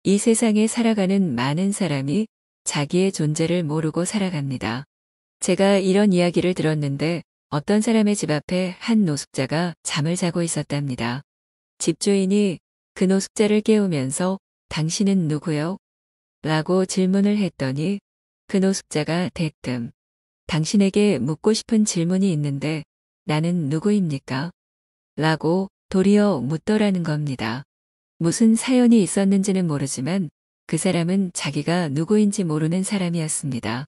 이 세상에 살아가는 많은 사람이 자기의 존재를 모르고 살아갑니다. 제가 이런 이야기를 들었는데 어떤 사람의 집 앞에 한 노숙자가 잠을 자고 있었답니다. 집주인이 그 노숙자를 깨우면서 당신은 누구요? 라고 질문을 했더니 그 노숙자가 대뜸 당신에게 묻고 싶은 질문이 있는데 나는 누구입니까? 라고 도리어 묻더라는 겁니다. 무슨 사연이 있었는지는 모르지만 그 사람은 자기가 누구인지 모르는 사람이었습니다.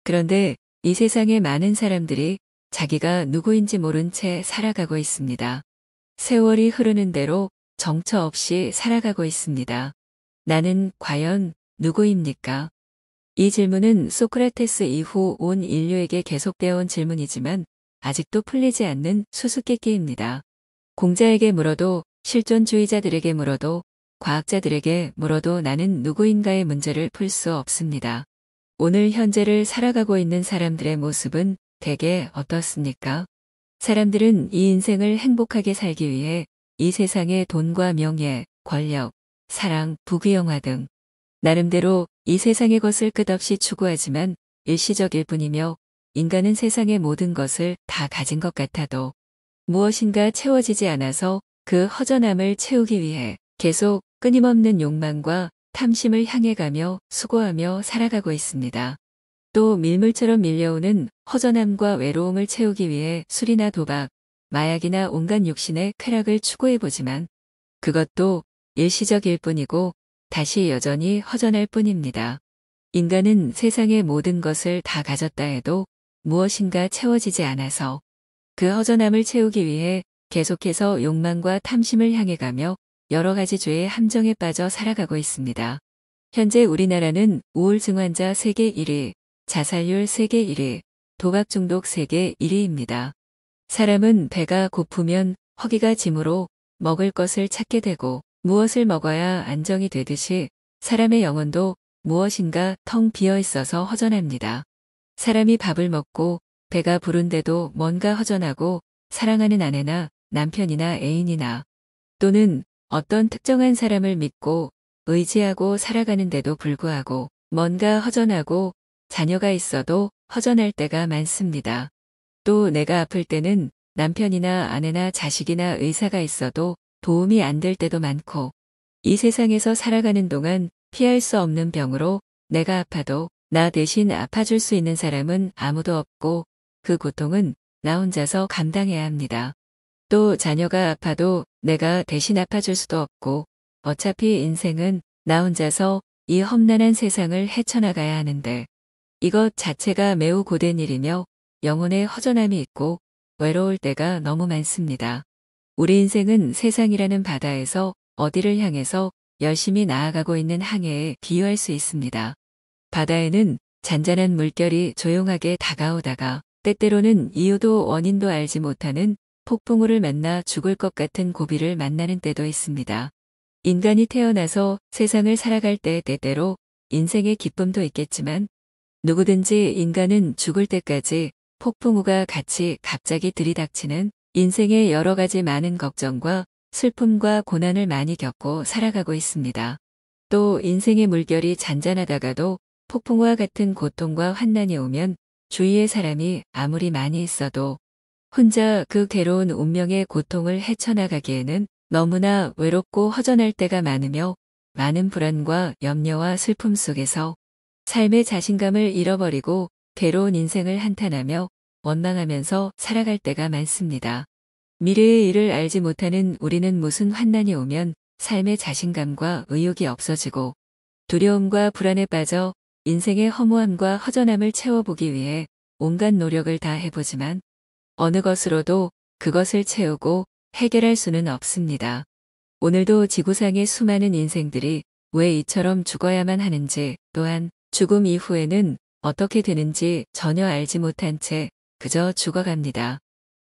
그런데 이 세상에 많은 사람들이 자기가 누구인지 모른 채 살아가고 있습니다. 세월이 흐르는 대로 정처 없이 살아가고 있습니다. 나는 과연 누구입니까? 이 질문은 소크라테스 이후 온 인류에게 계속되어 온 질문이지만 아직도 풀리지 않는 수수께끼입니다. 공자에게 물어도 실존주의자들에게 물어도 과학자들에게 물어도 나는 누구인가의 문제를 풀 수 없습니다. 오늘 현재를 살아가고 있는 사람들의 모습은 대개 어떻습니까? 사람들은 이 인생을 행복하게 살기 위해 이 세상의 돈과 명예, 권력, 사랑, 부귀영화 등 나름대로 이 세상의 것을 끝없이 추구하지만 일시적일 뿐이며 인간은 세상의 모든 것을 다 가진 것 같아도 무엇인가 채워지지 않아서 그 허전함을 채우기 위해 계속 끊임없는 욕망과 탐심을 향해 가며 수고하며 살아가고 있습니다. 또 밀물처럼 밀려오는 허전함과 외로움을 채우기 위해 술이나 도박, 마약이나 온갖 욕심의 쾌락을 추구해보지만 그것도 일시적일 뿐이고 다시 여전히 허전할 뿐입니다. 인간은 세상의 모든 것을 다 가졌다 해도 무엇인가 채워지지 않아서 그 허전함을 채우기 위해 계속해서 욕망과 탐심을 향해 가며 여러 가지 죄의 함정에 빠져 살아가고 있습니다. 현재 우리나라는 우울증 환자 세계 1위, 자살률 세계 1위, 도박 중독 세계 1위입니다. 사람은 배가 고프면 허기가 짐으로 먹을 것을 찾게 되고 무엇을 먹어야 안정이 되듯이 사람의 영혼도 무엇인가 텅 비어 있어서 허전합니다. 사람이 밥을 먹고 배가 부른데도 뭔가 허전하고 사랑하는 아내나 남편이나 애인이나 또는 어떤 특정한 사람을 믿고 의지하고 살아가는데도 불구하고 뭔가 허전하고 자녀가 있어도 허전할 때가 많습니다. 또 내가 아플 때는 남편이나 아내나 자식이나 의사가 있어도 도움이 안 될 때도 많고 이 세상에서 살아가는 동안 피할 수 없는 병으로 내가 아파도 나 대신 아파줄 수 있는 사람은 아무도 없고 그 고통은 나 혼자서 감당해야 합니다. 또 자녀가 아파도 내가 대신 아파줄 수도 없고 어차피 인생은 나 혼자서 이 험난한 세상을 헤쳐나가야 하는데 이것 자체가 매우 고된 일이며 영혼에 허전함이 있고 외로울 때가 너무 많습니다. 우리 인생은 세상이라는 바다에서 어디를 향해서 열심히 나아가고 있는 항해에 비유할 수 있습니다. 바다에는 잔잔한 물결이 조용하게 다가오다가 때때로는 이유도 원인도 알지 못하는 폭풍우를 만나 죽을 것 같은 고비를 만나는 때도 있습니다. 인간이 태어나서 세상을 살아갈 때 때때로 인생의 기쁨도 있겠지만 누구든지 인간은 죽을 때까지 폭풍우가 같이 갑자기 들이닥치는 인생의 여러 가지 많은 걱정과 슬픔과 고난을 많이 겪고 살아가고 있습니다. 또 인생의 물결이 잔잔하다가도 폭풍우와 같은 고통과 환난이 오면 주위의 사람이 아무리 많이 있어도 혼자 그 괴로운 운명의 고통을 헤쳐나가기에는 너무나 외롭고 허전할 때가 많으며 많은 불안과 염려와 슬픔 속에서 삶의 자신감을 잃어버리고 괴로운 인생을 한탄하며 원망하면서 살아갈 때가 많습니다. 미래의 일을 알지 못하는 우리는 무슨 환난이 오면 삶의 자신감과 의욕이 없어지고 두려움과 불안에 빠져 인생의 허무함과 허전함을 채워보기 위해 온갖 노력을 다 해보지만 어느 것으로도 그것을 채우고 해결할 수는 없습니다. 오늘도 지구상의 수많은 인생들이 왜 이처럼 죽어야만 하는지 또한 죽음 이후에는 어떻게 되는지 전혀 알지 못한 채 그저 죽어갑니다.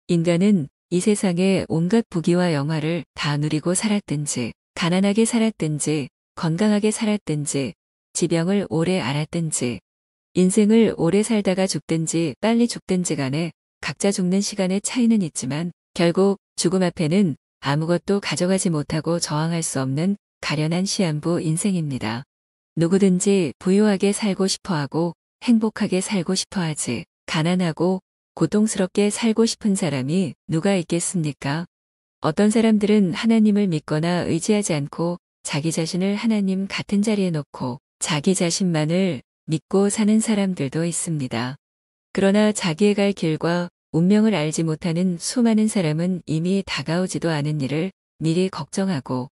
인간은 이 세상의 온갖 부귀와 영화를 다 누리고 살았든지 가난하게 살았든지 건강하게 살았든지 지병을 오래 앓았든지 인생을 오래 살다가 죽든지 빨리 죽든지 간에 각자 죽는 시간의 차이는 있지만 결국 죽음 앞에는 아무것도 가져가지 못하고 저항할 수 없는 가련한 시한부 인생입니다. 누구든지 부유하게 살고 싶어 하고 행복하게 살고 싶어 하지, 가난하고 고통스럽게 살고 싶은 사람이 누가 있겠습니까? 어떤 사람들은 하나님을 믿거나 의지하지 않고 자기 자신을 하나님 같은 자리에 놓고 자기 자신만을 믿고 사는 사람들도 있습니다. 그러나 자기의 갈 길과 운명을 알지 못하는 수많은 사람은 이미 다가오지도 않은 일을 미리 걱정하고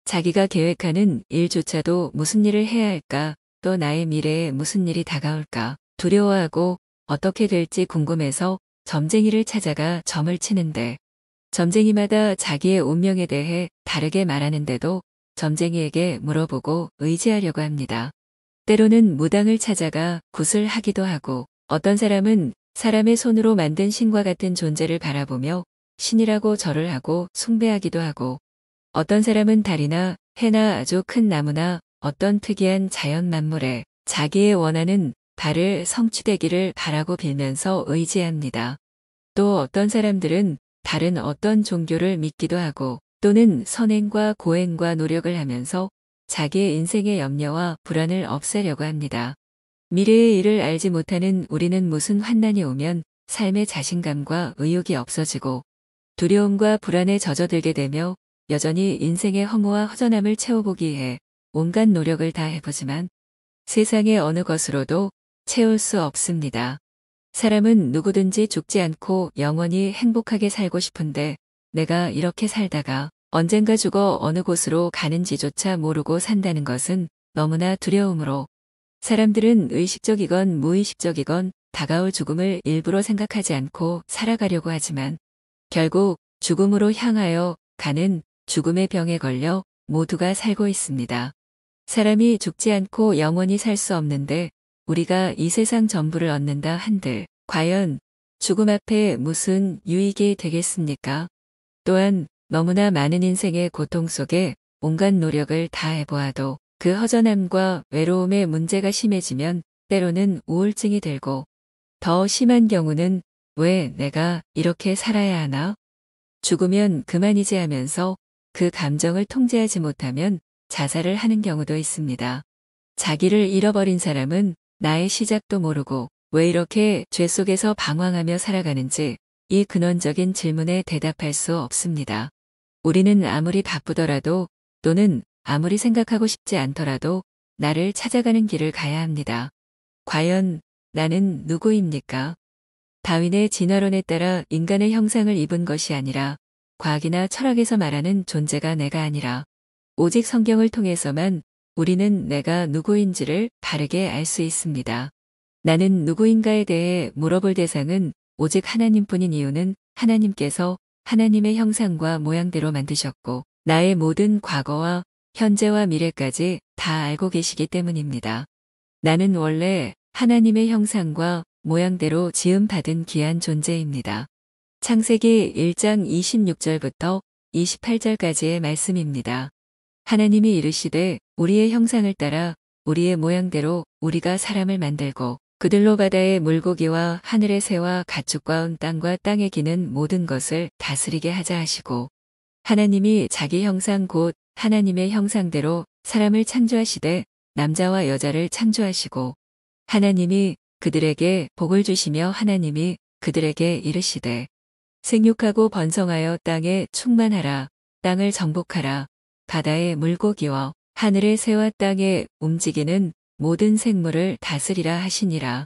자기가 계획하는 일조차도 무슨 일을 해야 할까, 또 나의 미래에 무슨 일이 다가올까 두려워하고 어떻게 될지 궁금해서 점쟁이를 찾아가 점을 치는데, 점쟁이마다 자기의 운명에 대해 다르게 말하는데도 점쟁이에게 물어보고 의지하려고 합니다. 때로는 무당을 찾아가 굿을 하기도 하고, 어떤 사람은 사람의 손으로 만든 신과 같은 존재를 바라보며 신이라고 절을 하고 숭배하기도 하고, 어떤 사람은 달이나 해나 아주 큰 나무나 어떤 특이한 자연 만물에 자기의 원하는 바를 성취되기를 바라고 빌면서 의지합니다. 또 어떤 사람들은 다른 어떤 종교를 믿기도 하고, 또는 선행과 고행과 노력을 하면서 자기의 인생의 염려와 불안을 없애려고 합니다. 미래의 일을 알지 못하는 우리는 무슨 환난이 오면 삶의 자신감과 의욕이 없어지고 두려움과 불안에 젖어들게 되며 여전히 인생의 허무와 허전함을 채워보기 위해 온갖 노력을 다 해보지만 세상의 어느 것으로도 채울 수 없습니다. 사람은 누구든지 죽지 않고 영원히 행복하게 살고 싶은데, 내가 이렇게 살다가 언젠가 죽어 어느 곳으로 가는지조차 모르고 산다는 것은 너무나 두려우므로 사람들은 의식적이건 무의식적이건 다가올 죽음을 일부러 생각하지 않고 살아가려고 하지만 결국 죽음으로 향하여 가는 죽음의 병에 걸려 모두가 살고 있습니다. 사람이 죽지 않고 영원히 살 수 없는데 우리가 이 세상 전부를 얻는다 한들 과연 죽음 앞에 무슨 유익이 되겠습니까? 또한 너무나 많은 인생의 고통 속에 온갖 노력을 다 해보아도 그 허전함과 외로움의 문제가 심해지면 때로는 우울증이 들고, 더 심한 경우는 왜 내가 이렇게 살아야 하나? 죽으면 그만이지 하면서 그 감정을 통제하지 못하면 자살을 하는 경우도 있습니다. 자기를 잃어버린 사람은 나의 시작도 모르고 왜 이렇게 죄 속에서 방황하며 살아가는지 이 근원적인 질문에 대답할 수 없습니다. 우리는 아무리 바쁘더라도 또는 아무리 생각하고 싶지 않더라도 나를 찾아가는 길을 가야 합니다. 과연 나는 누구입니까? 다윈의 진화론에 따라 인간의 형상을 입은 것이 아니라 과학이나 철학에서 말하는 존재가 내가 아니라 오직 성경을 통해서만 우리는 내가 누구인지를 바르게 알 수 있습니다. 나는 누구인가에 대해 물어볼 대상은 오직 하나님뿐인 이유는 하나님께서 하나님의 형상과 모양대로 만드셨고 나의 모든 과거와 현재와 미래까지 다 알고 계시기 때문입니다. 나는 원래 하나님의 형상과 모양대로 지음받은 귀한 존재입니다. 창세기 1장 26절부터 28절까지의 말씀입니다. 하나님이 이르시되 우리의 형상을 따라 우리의 모양대로 우리가 사람을 만들고 그들로 바다의 물고기와 하늘의 새와 가축과 온 땅과 땅에 기는 모든 것을 다스리게 하자 하시고, 하나님이 자기 형상 곧 하나님의 형상대로 사람을 창조하시되 남자와 여자를 창조하시고, 하나님이 그들에게 복을 주시며 하나님이 그들에게 이르시되 생육하고 번성하여 땅에 충만하라. 땅을 정복하라. 바다의 물고기와 하늘의 새와 땅에 움직이는 모든 생물을 다스리라 하시니라.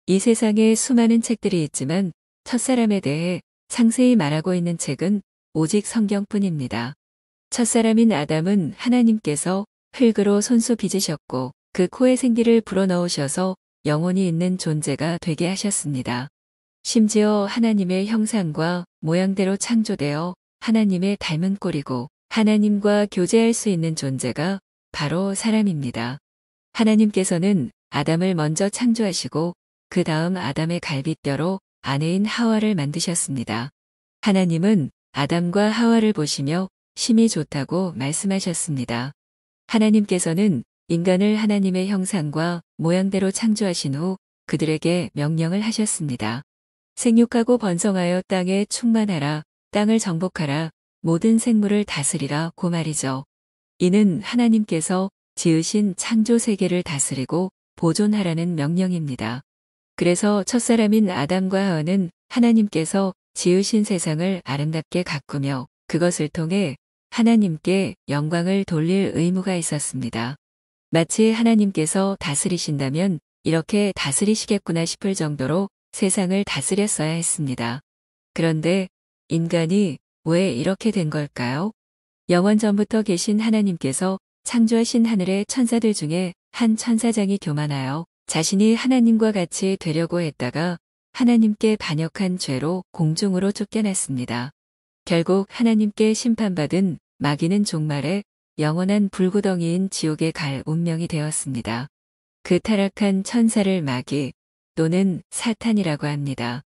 이 세상에 수많은 책들이 있지만 첫사람에 대해 상세히 말하고 있는 책은 오직 성경뿐입니다. 첫사람인 아담은 하나님께서 흙으로 손수 빚으셨고 그 코에 생기를 불어넣으셔서 영혼이 있는 존재가 되게 하셨습니다. 심지어 하나님의 형상과 모양대로 창조되어 하나님의 닮은 꼴이고 하나님과 교제할 수 있는 존재가 바로 사람입니다. 하나님께서는 아담을 먼저 창조하시고 그 다음 아담의 갈빗뼈로 아내인 하와를 만드셨습니다. 하나님은 아담과 하와를 보시며 심히 좋다고 말씀하셨습니다. 하나님께서는 인간을 하나님의 형상과 모양대로 창조하신 후 그들에게 명령을 하셨습니다. 생육하고 번성하여 땅에 충만하라. 땅을 정복하라. 모든 생물을 다스리라 고 말이죠. 이는 하나님께서 지으신 창조 세계를 다스리고 보존하라는 명령입니다. 그래서 첫사람인 아담과 하와는 하나님께서 지으신 세상을 아름답게 가꾸며 그것을 통해 하나님께 영광을 돌릴 의무가 있었습니다. 마치 하나님께서 다스리신다면 이렇게 다스리시겠구나 싶을 정도로 세상을 다스렸어야 했습니다. 그런데 인간이 왜 이렇게 된 걸까요? 영원 전부터 계신 하나님께서 창조하신 하늘의 천사들 중에 한 천사장이 교만하여 자신이 하나님과 같이 되려고 했다가 하나님께 반역한 죄로 공중으로 쫓겨났습니다. 결국 하나님께 심판받은 마귀는 종말에 영원한 불구덩이인 지옥에 갈 운명이 되었습니다. 그 타락한 천사를 마귀 또는 사탄이라고 합니다.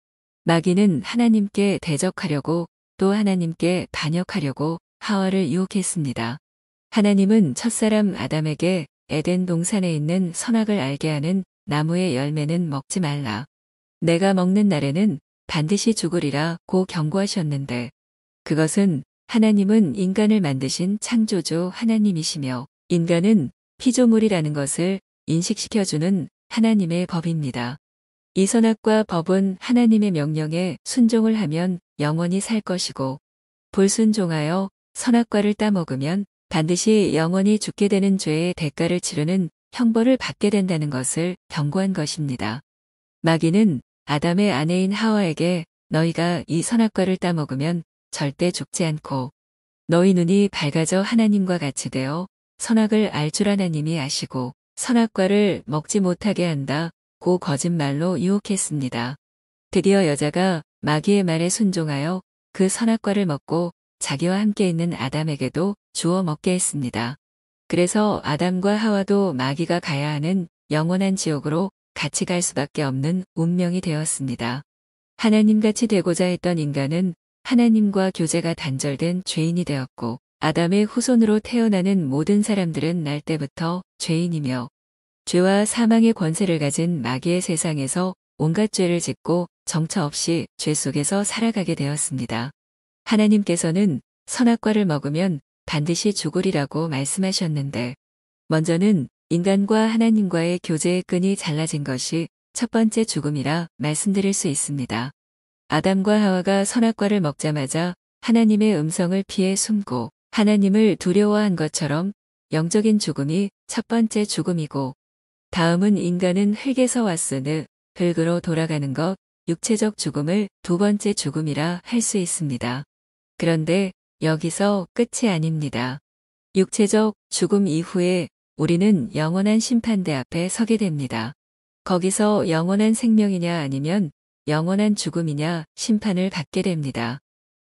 마귀는 하나님께 대적하려고 또 하나님께 반역하려고 하와를 유혹했습니다. 하나님은 첫사람 아담에게 에덴 동산에 있는 선악을 알게 하는 나무의 열매는 먹지 말라. 내가 먹는 날에는 반드시 죽으리라 고 경고하셨는데 그것은 하나님은 인간을 만드신 창조주 하나님이시며 인간은 피조물이라는 것을 인식시켜주는 하나님의 법입니다. 이 선악과 법은 하나님의 명령에 순종을 하면 영원히 살 것이고 불순종하여 선악과를 따먹으면 반드시 영원히 죽게 되는 죄의 대가를 치르는 형벌을 받게 된다는 것을 경고한 것입니다. 마귀는 아담의 아내인 하와에게 너희가 이 선악과를 따먹으면 절대 죽지 않고 너희 눈이 밝아져 하나님과 같이 되어 선악을 알 줄 하나님이 아시고 선악과를 먹지 못하게 한다 고 거짓말로 유혹했습니다. 드디어 여자가 마귀의 말에 순종하여 그 선악과를 먹고 자기와 함께 있는 아담에게도 주워 먹게 했습니다. 그래서 아담과 하와도 마귀가 가야 하는 영원한 지옥으로 같이 갈 수밖에 없는 운명이 되었습니다. 하나님같이 되고자 했던 인간은 하나님과 교제가 단절된 죄인이 되었고 아담의 후손으로 태어나는 모든 사람들은 날 때부터 죄인이며 죄와 사망의 권세를 가진 마귀의 세상에서 온갖 죄를 짓고 정처 없이 죄 속에서 살아가게 되었습니다. 하나님께서는 선악과를 먹으면 반드시 죽으리라고 말씀하셨는데 먼저는 인간과 하나님과의 교제의 끈이 잘라진 것이 첫 번째 죽음이라 말씀드릴 수 있습니다. 아담과 하와가 선악과를 먹자마자 하나님의 음성을 피해 숨고 하나님을 두려워한 것처럼 영적인 죽음이 첫 번째 죽음이고 다음은 인간은 흙에서 왔으니 흙으로 돌아가는 것, 육체적 죽음을 두 번째 죽음이라 할 수 있습니다. 그런데 여기서 끝이 아닙니다. 육체적 죽음 이후에 우리는 영원한 심판대 앞에 서게 됩니다. 거기서 영원한 생명이냐 아니면 영원한 죽음이냐 심판을 받게 됩니다.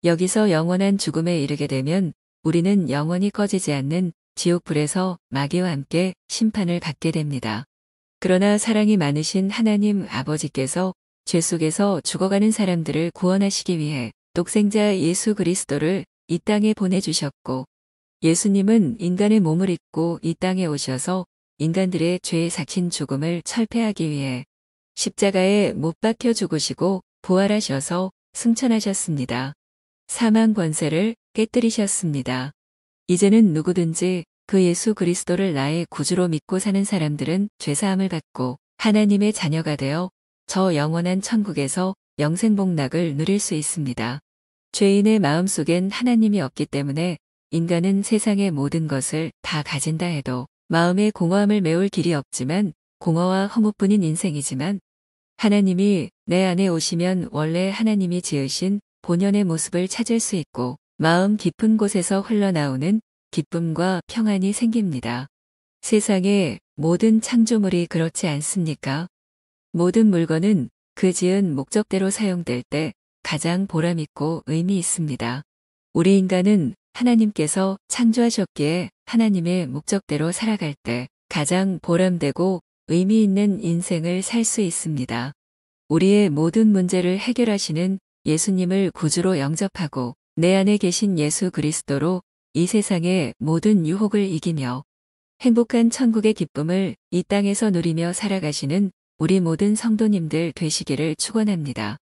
여기서 영원한 죽음에 이르게 되면 우리는 영원히 꺼지지 않는 지옥불에서 마귀와 함께 심판을 받게 됩니다. 그러나 사랑이 많으신 하나님 아버지께서 죄 속에서 죽어가는 사람들을 구원하시기 위해 독생자 예수 그리스도를 이 땅에 보내주셨고 예수님은 인간의 몸을 입고 이 땅에 오셔서 인간들의 죄에 삭힌 죽음을 철폐하기 위해 십자가에 못 박혀 죽으시고 부활하셔서 승천하셨습니다. 사망 권세를 깨뜨리셨습니다. 이제는 누구든지 그 예수 그리스도를 나의 구주로 믿고 사는 사람들은 죄사함을 받고 하나님의 자녀가 되어 저 영원한 천국에서 영생복락을 누릴 수 있습니다. 죄인의 마음속엔 하나님이 없기 때문에 인간은 세상의 모든 것을 다 가진다 해도 마음의 공허함을 메울 길이 없지만 공허와 허무뿐인 인생이지만 하나님이 내 안에 오시면 원래 하나님이 지으신 본연의 모습을 찾을 수 있고 마음 깊은 곳에서 흘러나오는 기쁨과 평안이 생깁니다. 세상의 모든 창조물이 그렇지 않습니까? 모든 물건은 그 지은 목적대로 사용될 때 가장 보람있고 의미 있습니다. 우리 인간은 하나님께서 창조하셨기에 하나님의 목적대로 살아갈 때 가장 보람되고 의미 있는 인생을 살 수 있습니다. 우리의 모든 문제를 해결하시는 예수님을 구주로 영접하고 내 안에 계신 예수 그리스도로 이 세상의 모든 유혹을 이기며 행복한 천국의 기쁨을 이 땅에서 누리며 살아가시는 우리 모든 성도님들 되시기를 축원합니다.